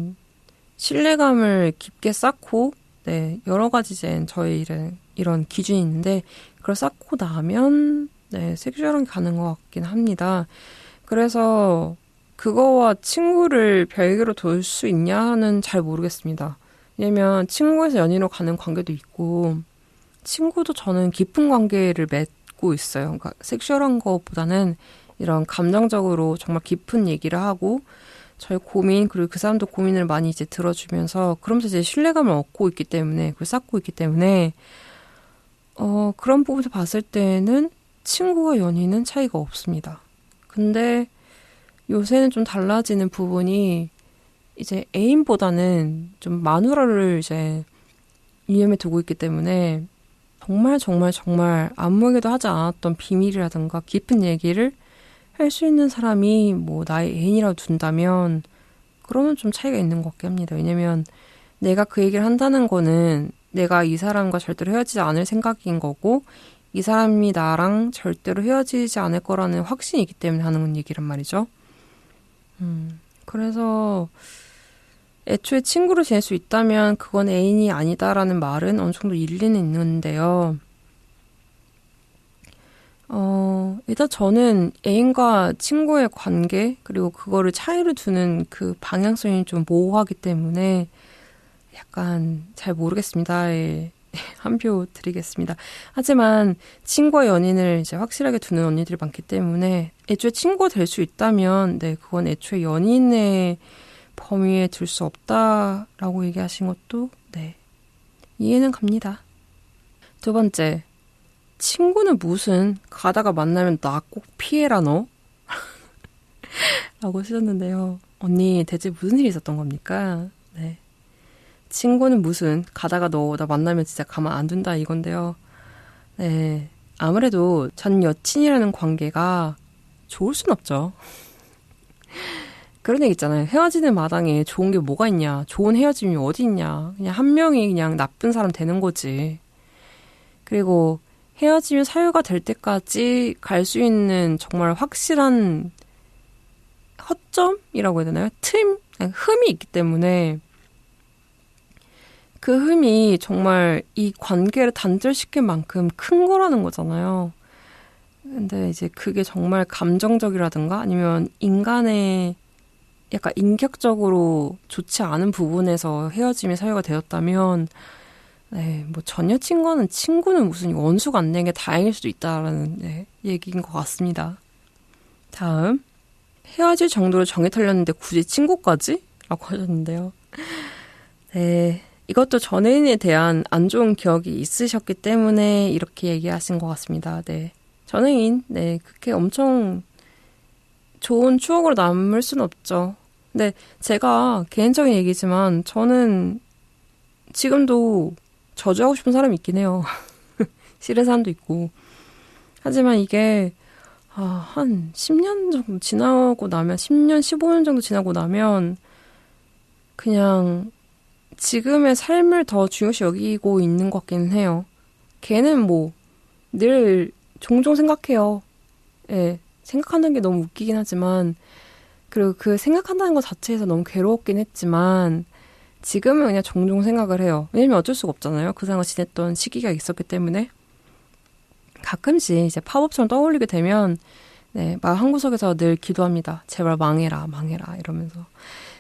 신뢰감을 깊게 쌓고 네, 여러 가지 이제 저의 이런 기준이 있는데 그걸 쌓고 나면 네, 섹슈얼한 게 가는 것 같긴 합니다. 그래서 그거와 친구를 별개로 둘 수 있냐는 잘 모르겠습니다. 왜냐면 친구에서 연인으로 가는 관계도 있고 친구도 저는 깊은 관계를 맺고 있어요. 그러니까 섹슈얼한 것보다는 이런 감정적으로 정말 깊은 얘기를 하고 저의 고민 그리고 그 사람도 고민을 많이 이제 들어주면서 그러면서 이제 신뢰감을 얻고 있기 때문에 그걸 쌓고 있기 때문에 그런 부분에서 봤을 때는 친구와 연인은 차이가 없습니다. 근데 요새는 좀 달라지는 부분이 이제 애인보다는 좀 마누라를 이제 위험에 두고 있기 때문에 정말 아무에게도 하지 않았던 비밀이라든가 깊은 얘기를 할 수 있는 사람이 뭐 나의 애인이라고 둔다면 그러면 좀 차이가 있는 것 같긴 합니다. 왜냐면 내가 그 얘기를 한다는 거는 내가 이 사람과 절대로 헤어지지 않을 생각인 거고 이 사람이 나랑 절대로 헤어지지 않을 거라는 확신이 있기 때문에 하는 얘기란 말이죠. 그래서 애초에 친구로 지낼 수 있다면 그건 애인이 아니다라는 말은 어느 정도 일리는 있는데요. 일단 저는 애인과 친구의 관계, 그리고 그거를 차이를 두는 그 방향성이 좀 모호하기 때문에 약간 잘 모르겠습니다. 예. 한 표 드리겠습니다. 하지만 친구와 연인을 이제 확실하게 두는 언니들이 많기 때문에 애초에 친구가 될 수 있다면 네, 그건 애초에 연인의 범위에 둘 수 없다라고 얘기하신 것도 네, 이해는 갑니다. 두 번째, 친구는 무슨 가다가 만나면 나 꼭 피해라 너? 라고 쓰셨는데요. 언니 대체 무슨 일이 있었던 겁니까? 네. 친구는 무슨 가다가 너 나 만나면 진짜 가만 안 둔다 이건데요. 네, 아무래도 전 여친이라는 관계가 좋을 순 없죠. 그런 얘기 있잖아요. 헤어지는 마당에 좋은 게 뭐가 있냐. 좋은 헤어짐이 어디 있냐. 그냥 한 명이 그냥 나쁜 사람 되는 거지. 그리고 헤어지면 사유가 될 때까지 갈 수 있는 정말 확실한 허점이라고 해야 되나요? 흠이 있기 때문에 그 흠이 정말 이 관계를 단절시킬 만큼 큰 거라는 거잖아요. 근데 이제 그게 정말 감정적이라든가 아니면 인간의 약간 인격적으로 좋지 않은 부분에서 헤어짐의 사유가 되었다면 네, 뭐 전 여친과는 친구는 무슨 원수가 안 되는 게 다행일 수도 있다라는 네, 얘기인 것 같습니다. 다음, 헤어질 정도로 정이 털렸는데 굳이 친구까지? 라고 하셨는데요. 네, 이것도 전애인에 대한 안 좋은 기억이 있으셨기 때문에 이렇게 얘기하신 것 같습니다. 네, 전애인, 네, 그렇게 엄청 좋은 추억으로 남을 순 없죠. 근데 제가 개인적인 얘기지만 저는 지금도 저주하고 싶은 사람이 있긴 해요. 싫은 사람도 있고. 하지만 이게 한 10년 정도 지나고 나면 10년, 15년 정도 지나고 나면 그냥 지금의 삶을 더 중요시 여기고 있는 것 같기는 해요. 걔는 뭐 늘 종종 생각해요. 예, 생각하는 게 너무 웃기긴 하지만 그리고 그 생각한다는 것 자체에서 너무 괴로웠긴 했지만 지금은 그냥 종종 생각을 해요. 왜냐면 어쩔 수가 없잖아요. 그 사람과 지냈던 시기가 있었기 때문에 가끔씩 이제 팝업처럼 떠올리게 되면 네, 말 한구석에서 늘 기도합니다. 제발 망해라, 망해라 이러면서.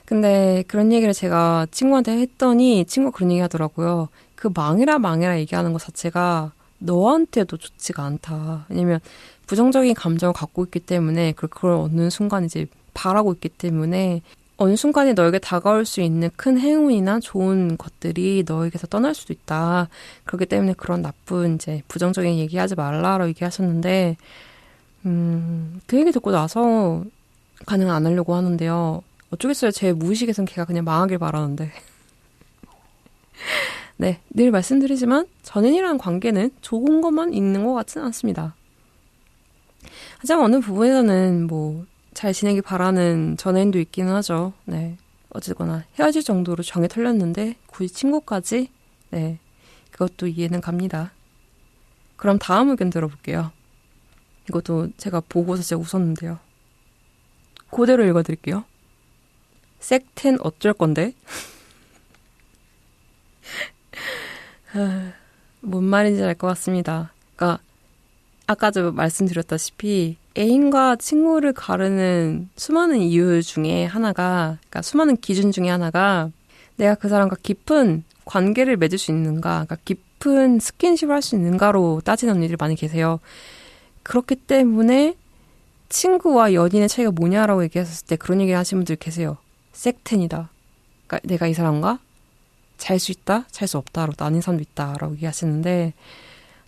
근데 그런 얘기를 제가 친구한테 했더니 친구가 그런 얘기 하더라고요. 그 망해라, 망해라 얘기하는 것 자체가 너한테도 좋지가 않다. 왜냐면 부정적인 감정을 갖고 있기 때문에 그걸 어느 순간 이제 바라고 있기 때문에 어느 순간에 너에게 다가올 수 있는 큰 행운이나 좋은 것들이 너에게서 떠날 수도 있다. 그렇기 때문에 그런 나쁜 이제 부정적인 얘기하지 말라라고 얘기하셨는데 그 얘기 듣고 나서 가능 안 하려고 하는데요. 어쩌겠어요. 제 무의식에선 걔가 그냥 망하길 바라는데. 네, 늘 말씀드리지만 전인이라는 관계는 좋은 것만 있는 것 같지는 않습니다. 하지만 어느 부분에서는 뭐 잘 지내기 바라는 전애인도 있기는 하죠. 네, 어쨌거나 헤어질 정도로 정이 털렸는데 굳이 친구까지? 네, 그것도 이해는 갑니다. 그럼 다음 의견 들어볼게요. 이것도 제가 보고서 진짜 웃었는데요. 그대로 읽어드릴게요. 섹텐 어쩔 건데? 뭔 말인지 알 것 같습니다. 그러니까 아까도 말씀드렸다시피 애인과 친구를 가르는 수많은 이유 중에 하나가, 그러니까 수많은 기준 중에 하나가 내가 그 사람과 깊은 관계를 맺을 수 있는가, 그러니까 깊은 스킨십을 할 수 있는가로 따지는 언니들이 많이 계세요. 그렇기 때문에 친구와 연인의 차이가 뭐냐라고 얘기했을 때 그런 얘기 하시는 분들 계세요. 섹텐이다. 그러니까 내가 이 사람과 잘 수 있다, 잘 수 없다로 나뉜 사람도 있다라고 얘기하시는데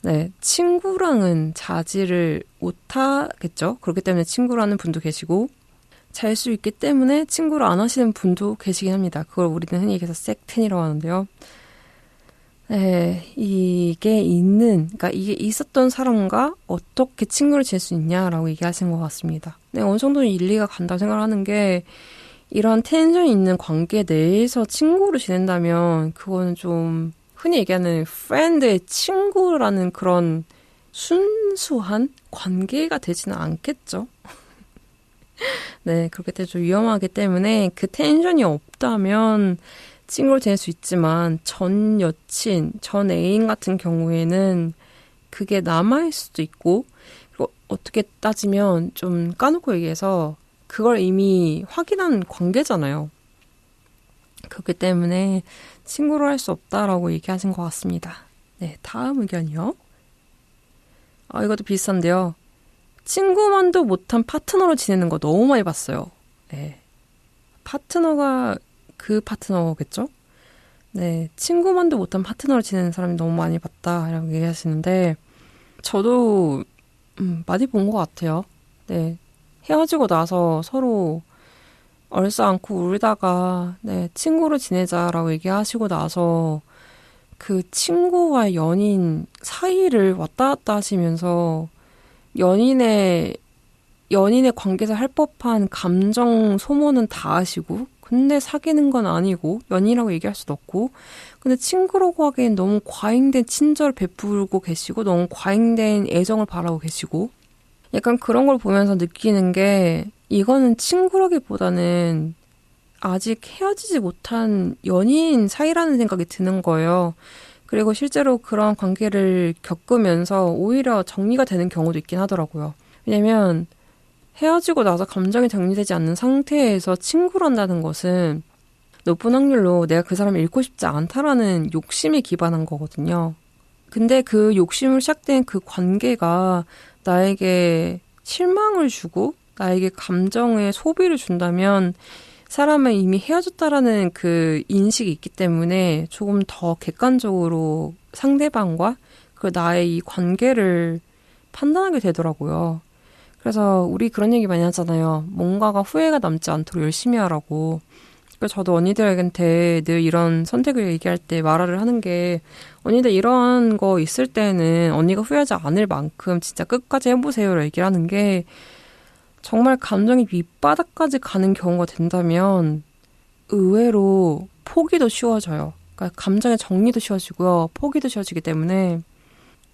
네, 친구랑은 자지를 못하겠죠. 그렇기 때문에 친구라는 분도 계시고 잘 수 있기 때문에 친구를 안 하시는 분도 계시긴 합니다. 그걸 우리는 흔히 얘기해서 섹텐이라고 하는데요. 네, 그러니까 이게 있었던 사람과 어떻게 친구를 지낼 수 있냐라고 얘기하신 것 같습니다. 네, 어느 정도는 일리가 간다고 생각하는 게 이런 텐션이 있는 관계 내에서 친구를 지낸다면 그거는 좀 흔히 얘기하는 프렌드의 친구라는 그런 순수한 관계가 되지는 않겠죠. 네, 그렇게 되면 좀 위험하기 때문에 그 텐션이 없다면 친구로 지낼 수 있지만 전 여친, 전 애인 같은 경우에는 그게 남아있을 수도 있고 그리고 어떻게 따지면 좀 까놓고 얘기해서 그걸 이미 확인한 관계잖아요. 그렇기 때문에 친구로 할 수 없다라고 얘기하신 것 같습니다. 네, 다음 의견이요. 이것도 비슷한데요. 친구만도 못한 파트너로 지내는 거 너무 많이 봤어요. 네. 파트너가 그 파트너겠죠? 네. 친구만도 못한 파트너로 지내는 사람이 너무 많이 봤다라고 얘기하시는데, 저도, 많이 본 것 같아요. 네. 헤어지고 나서 서로 얼싸안고 울다가, 네. 친구로 지내자라고 얘기하시고 나서, 그 친구와 연인 사이를 왔다 갔다 하시면서, 연인의 관계에서 할 법한 감정 소모는 다 하시고 근데 사귀는 건 아니고 연인이라고 얘기할 수도 없고 근데 친구라고 하기엔 너무 과잉된 친절을 베풀고 계시고 너무 과잉된 애정을 바라고 계시고 약간 그런 걸 보면서 느끼는 게 이거는 친구라기보다는 아직 헤어지지 못한 연인 사이라는 생각이 드는 거예요. 그리고 실제로 그런 관계를 겪으면서 오히려 정리가 되는 경우도 있긴 하더라고요. 왜냐면 헤어지고 나서 감정이 정리되지 않는 상태에서 친구를 한다는 것은 높은 확률로 내가 그 사람을 잃고 싶지 않다라는 욕심에 기반한 거거든요. 근데 그 욕심으로 시작된 그 관계가 나에게 실망을 주고 나에게 감정의 소비를 준다면 사람은 이미 헤어졌다라는 그 인식이 있기 때문에 조금 더 객관적으로 상대방과 그 나의 이 관계를 판단하게 되더라고요. 그래서 우리 그런 얘기 많이 하잖아요. 뭔가가 후회가 남지 않도록 열심히 하라고. 그래서 저도 언니들한테 늘 이런 선택을 얘기할 때 말을 하는 게 언니들 이런 거 있을 때는 언니가 후회하지 않을 만큼 진짜 끝까지 해보세요를 얘기를 하는 게 정말 감정이 밑바닥까지 가는 경우가 된다면 의외로 포기도 쉬워져요. 그러니까 감정의 정리도 쉬워지고요. 포기도 쉬워지기 때문에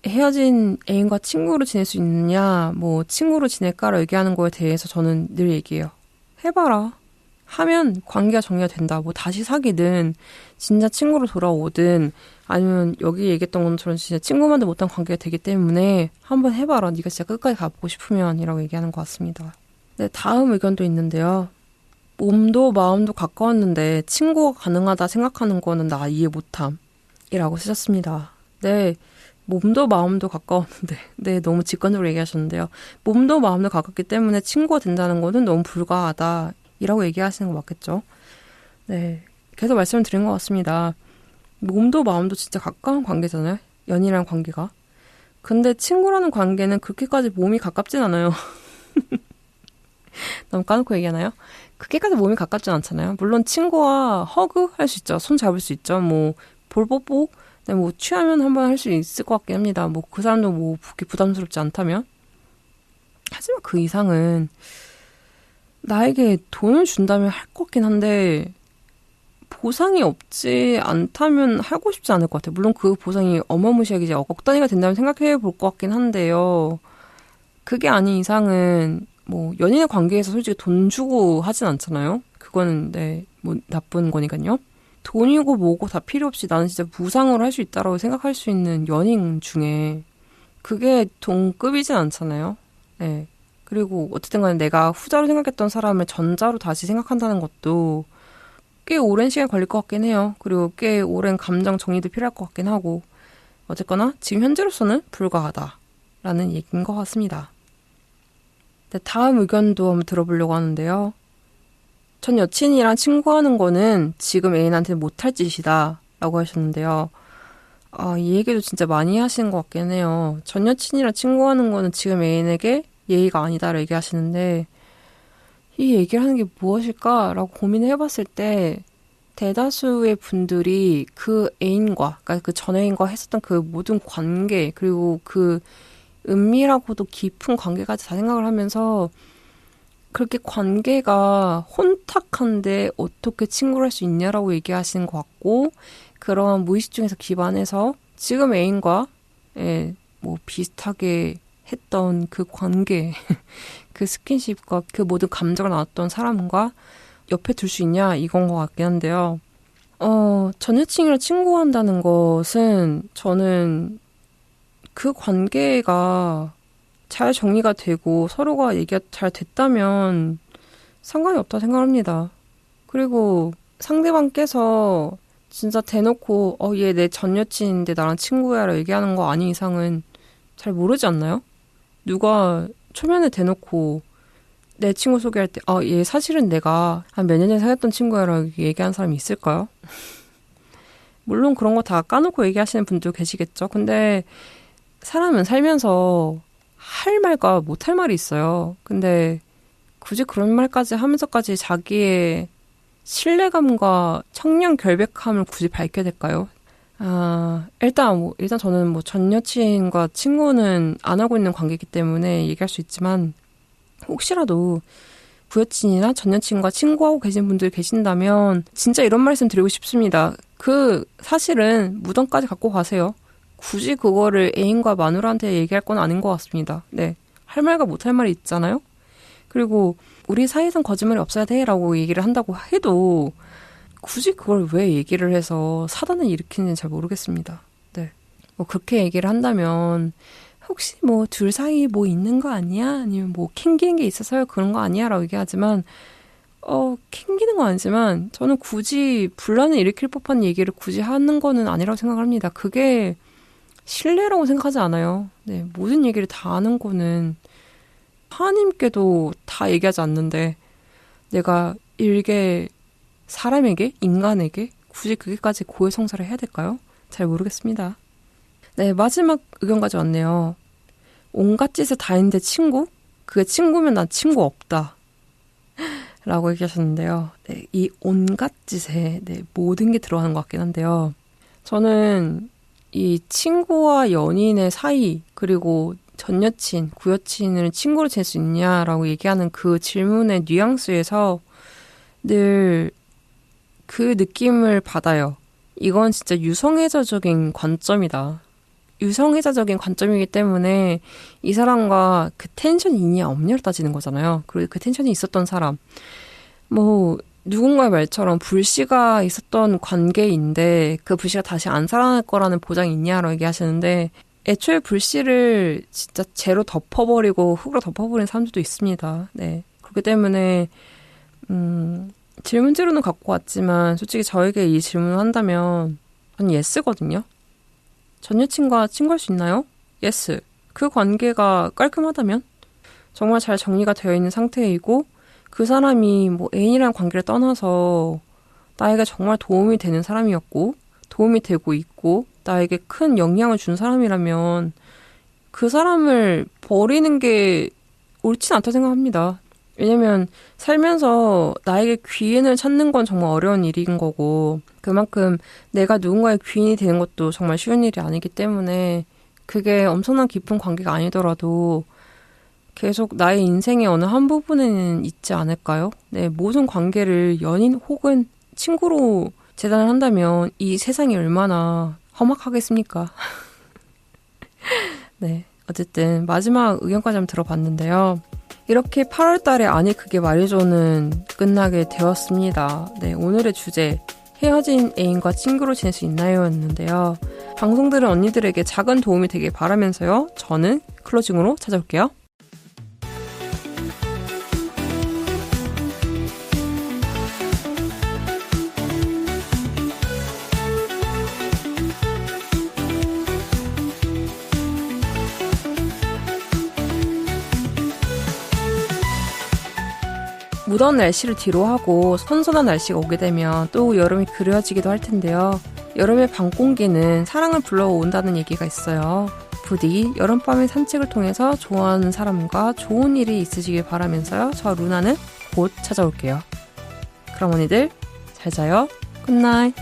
헤어진 애인과 친구로 지낼 수 있느냐, 뭐 친구로 지낼까를 얘기하는 거에 대해서 저는 늘 얘기해요. 해봐라. 하면 관계가 정리가 된다. 뭐 다시 사귀든 진짜 친구로 돌아오든 아니면 여기 얘기했던 것처럼 진짜 친구만도 못한 관계가 되기 때문에 한번 해봐라. 네가 진짜 끝까지 가보고 싶으면 이라고 얘기하는 것 같습니다. 네, 다음 의견도 있는데요. 몸도 마음도 가까웠는데 친구가 가능하다 생각하는 거는 나 이해 못함 이라고 쓰셨습니다. 네, 몸도 마음도 가까웠는데 네, 너무 직관적으로 얘기하셨는데요. 몸도 마음도 가깝기 때문에 친구가 된다는 거는 너무 불가하다 이라고 얘기하시는 거 맞겠죠? 네, 계속 말씀을 드린 것 같습니다. 몸도 마음도 진짜 가까운 관계잖아요. 연인이랑 관계가. 근데 친구라는 관계는 그렇게까지 몸이 가깝진 않아요. 너무 까놓고 얘기하나요? 그렇게까지 몸이 가깝진 않잖아요. 물론 친구와 허그 할 수 있죠. 손 잡을 수 있죠. 뭐 볼 뽀뽀, 네, 뭐 취하면 한번 할 수 있을 것 같긴 합니다. 뭐 그 사람도 뭐 그렇게 부담스럽지 않다면. 하지만 그 이상은 나에게 돈을 준다면 할 것 같긴 한데 보상이 없지 않다면 하고 싶지 않을 것 같아요. 물론 그 보상이 어마무시하게 이제 억 단위가 된다면 생각해 볼 것 같긴 한데요. 그게 아닌 이상은 뭐 연인의 관계에서 솔직히 돈 주고 하진 않잖아요. 그거는 네, 뭐 나쁜 거니까요. 돈이고 뭐고 다 필요 없이 나는 진짜 무상으로 할 수 있다라고 생각할 수 있는 연인 중에 그게 동급이진 않잖아요. 네. 그리고 어쨌든 간에 내가 후자로 생각했던 사람을 전자로 다시 생각한다는 것도 꽤 오랜 시간 걸릴 것 같긴 해요. 그리고 꽤 오랜 감정 정리도 필요할 것 같긴 하고 어쨌거나 지금 현재로서는 불가하다라는 얘기인 것 같습니다. 네, 다음 의견도 한번 들어보려고 하는데요. 전 여친이랑 친구하는 거는 지금 애인한테 못할 짓이다 라고 하셨는데요. 이 얘기도 진짜 많이 하시는 것 같긴 해요. 전 여친이랑 친구하는 거는 지금 애인에게 예의가 아니다라고 얘기하시는데 이 얘기를 하는 게 무엇일까라고 고민을 해봤을 때 대다수의 분들이 그 애인과, 그러니까 그 전 애인과 했었던 그 모든 관계 그리고 그 은밀하고도 깊은 관계까지 다 생각을 하면서 그렇게 관계가 혼탁한데 어떻게 친구를 할 수 있냐라고 얘기하시는 것 같고 그런 무의식 중에서 기반해서 지금 애인과 뭐 비슷하게 했던 그 관계, 그 스킨십과 그 모든 감정을 나눴던 사람과 옆에 둘 수 있냐 이건 것 같긴 한데요. 전 여친이랑 친구한다는 것은 저는 그 관계가 잘 정리가 되고 서로가 얘기가 잘 됐다면 상관이 없다 생각합니다. 그리고 상대방께서 진짜 대놓고 얘 내 전 여친인데 나랑 친구야 라고 얘기하는 거 아닌 이상은 잘 모르지 않나요? 누가 초면에 대놓고 내 친구 소개할 때 얘 사실은 내가 한 몇 년 전에 사귀었던 친구야 라고 얘기하는 사람이 있을까요? 물론 그런 거 다 까놓고 얘기하시는 분도 계시겠죠. 근데 사람은 살면서 할 말과 못할 말이 있어요. 근데 굳이 그런 말까지 하면서까지 자기의 신뢰감과 청량 결백함을 굳이 밝혀야 될까요? 일단 저는 전 여친과 친구는 안 하고 있는 관계이기 때문에 얘기할 수 있지만 혹시라도 부여친이나 전 여친과 친구하고 계신 분들 계신다면 진짜 이런 말씀 드리고 싶습니다. 그 사실은 무덤까지 갖고 가세요. 굳이 그거를 애인과 마누라한테 얘기할 건 아닌 것 같습니다. 네, 할 말과 못할 말이 있잖아요. 그리고 우리 사이에선 거짓말이 없어야 돼라고 얘기를 한다고 해도 굳이 그걸 왜 얘기를 해서 사단을 일으키는지는 잘 모르겠습니다. 네, 그렇게 얘기를 한다면 혹시 둘 사이 있는 거 아니야? 아니면 캥기는 게 있어서요? 그런 거 아니야? 라고 얘기하지만 캥기는 건 아니지만 저는 굳이 분란을 일으킬 법한 얘기를 굳이 하는 거는 아니라고 생각합니다. 그게 신뢰라고 생각하지 않아요. 네, 모든 얘기를 다 아는 거는 하나님께도 다 얘기하지 않는데 내가 일개 사람에게, 인간에게 굳이 그게까지 고해성사를 해야 될까요? 잘 모르겠습니다. 네, 마지막 의견 가져왔네요. 온갖 짓을 다 했는데 친구? 그게 친구면 난 친구 없다. 라고 얘기하셨는데요. 네, 이 온갖 짓에 모든 게 들어가는 것 같긴 한데요. 저는 이 친구와 연인의 사이, 그리고 전 여친, 구여친을 친구로 지낼 수 있냐라고 얘기하는 그 질문의 뉘앙스에서 늘 그 느낌을 받아요. 이건 진짜 유성애자적인 관점이다. 유성애자적인 관점이기 때문에 이 사람과 그 텐션이 있냐 없냐를 따지는 거잖아요. 그리고 그 텐션이 있었던 사람. 누군가의 말처럼 불씨가 있었던 관계인데 그 불씨가 다시 안 살아날 거라는 보장이 있냐라고 얘기하시는데 애초에 불씨를 진짜 재로 덮어버리고 흙으로 덮어버리는 사람들도 있습니다. 네. 그렇기 때문에 질문지로는 갖고 왔지만 솔직히 저에게 이 질문을 한다면 저는 예스거든요. 전 여친과 친구할 수 있나요? 예스. 그 관계가 깔끔하다면? 정말 잘 정리가 되어 있는 상태이고 그 사람이 애인이라는 관계를 떠나서 나에게 정말 도움이 되는 사람이었고 도움이 되고 있고 나에게 큰 영향을 준 사람이라면 그 사람을 버리는 게 옳진 않다고 생각합니다. 왜냐면 살면서 나에게 귀인을 찾는 건 정말 어려운 일인 거고 그만큼 내가 누군가의 귀인이 되는 것도 정말 쉬운 일이 아니기 때문에 그게 엄청난 깊은 관계가 아니더라도 계속 나의 인생의 어느 한 부분에는 있지 않을까요? 네, 모든 관계를 연인 혹은 친구로 재단을 한다면 이 세상이 얼마나 험악하겠습니까? 네, 어쨌든 마지막 의견까지 한번 들어봤는데요. 이렇게 8월 달에 아니 그게 말이죠는 끝나게 되었습니다. 네, 오늘의 주제 헤어진 애인과 친구로 지낼 수 있나요? 였는데요. 방송 들은 언니들에게 작은 도움이 되길 바라면서요. 저는 클로징으로 찾아올게요. 무더운 날씨를 뒤로하고 선선한 날씨가 오게 되면 또 여름이 그려지기도 할 텐데요. 여름의 밤 공기는 사랑을 불러온다는 얘기가 있어요. 부디 여름밤의 산책을 통해서 좋아하는 사람과 좋은 일이 있으시길 바라면서요. 저 루나는 곧 찾아올게요. 그럼 언니들 잘 자요. 굿나잇.